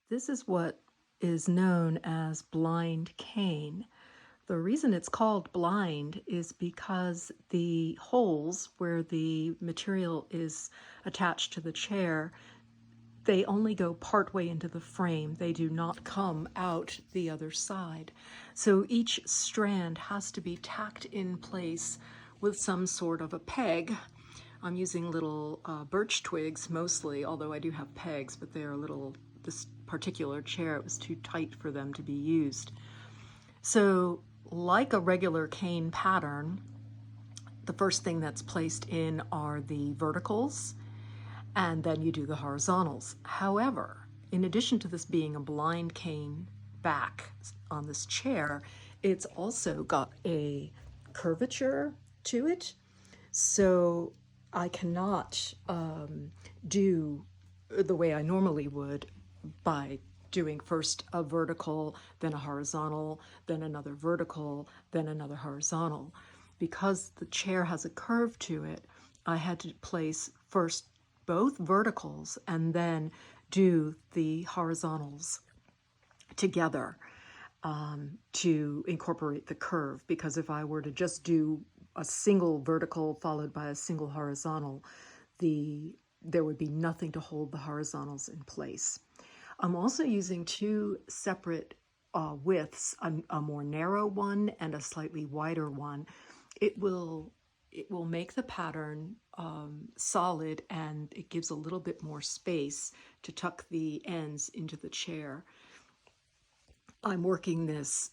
This is what is known as blind cane. The reason it's called blind is because the holes where the material is attached to the chair, they only go partway into the frame. They do not come out the other side. So each strand has to be tacked in place with some sort of a peg. I'm using little birch twigs mostly, although I do have pegs, but they are little, this particular chair, it was too tight for them to be used. So like a regular cane pattern, the first thing that's placed in are the verticals, and then you do the horizontals. However, in addition to this being a blind cane back on this chair, it's also got a curvature to it. So I cannot do the way I normally would by doing first a vertical, then a horizontal, then another vertical, then another horizontal. Because the chair has a curve to it, I had to place first both verticals and then do the horizontals together to incorporate the curve. Because if I were to just do a single vertical followed by a single horizontal, there would be nothing to hold the horizontals in place. I'm also using two separate widths, a more narrow one and a slightly wider one. It will make the pattern solid, and it gives a little bit more space to tuck the ends into the chair. I'm working this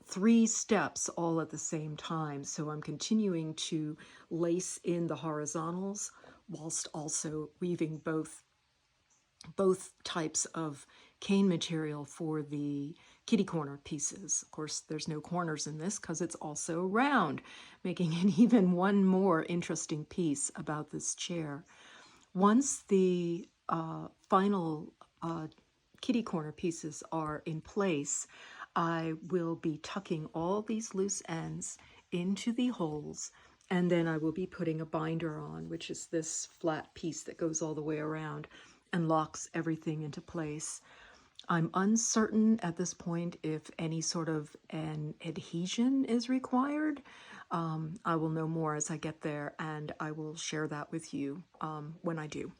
3 steps all at the same time, so I'm continuing to lace in the horizontals whilst also weaving both types of cane material for the kitty corner pieces. Of course, there's no corners in this because it's also round, making it even one more interesting piece about this chair. Once the final kitty corner pieces are in place, I will be tucking all these loose ends into the holes, and then I will be putting a binder on, which is this flat piece that goes all the way around and locks everything into place. I'm uncertain at this point if any sort of an adhesion is required. I will know more as I get there, and I will share that with you when I do.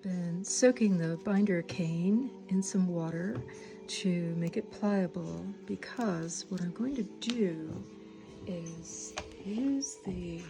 I've been soaking the binder cane in some water to make it pliable, because what I'm going to do is use the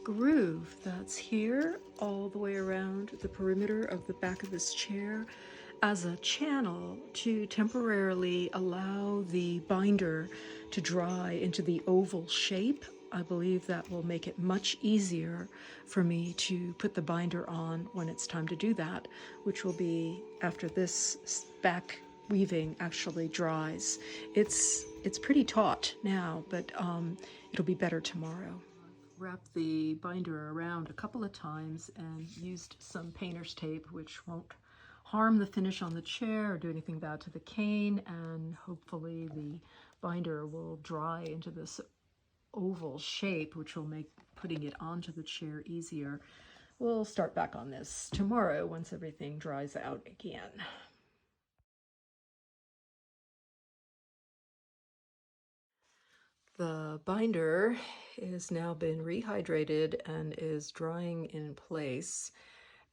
groove that's here all the way around the perimeter of the back of this chair as a channel to temporarily allow the binder to dry into the oval shape. I believe that will make it much easier for me to put the binder on when it's time to do that, which will be after this back weaving actually dries. It's pretty taut now, but it'll be better tomorrow. Wrapped the binder around a couple of times and used some painter's tape, which won't harm the finish on the chair or do anything bad to the cane, and hopefully the binder will dry into this oval shape, which will make putting it onto the chair easier. We'll start back on this tomorrow once everything dries out again. The binder has now been rehydrated and is drying in place,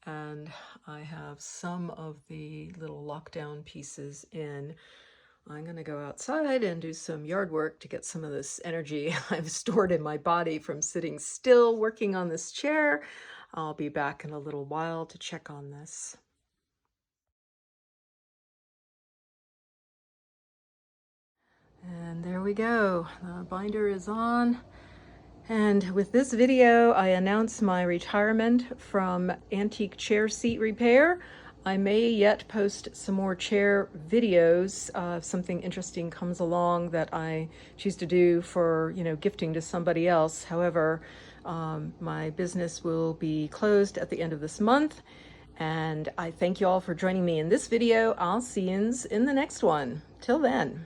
and I have some of the little lockdown pieces in. I'm going to go outside and do some yard work to get some of this energy I've stored in my body from sitting still working on this chair. I'll be back in a little while to check on this. And there we go. The binder is on. And with this video, I announce my retirement from antique chair seat repair. I may yet post some more chair videos if something interesting comes along that I choose to do for, gifting to somebody else. However, my business will be closed at the end of this month. And I thank you all for joining me in this video. I'll see you in the next one. Till then.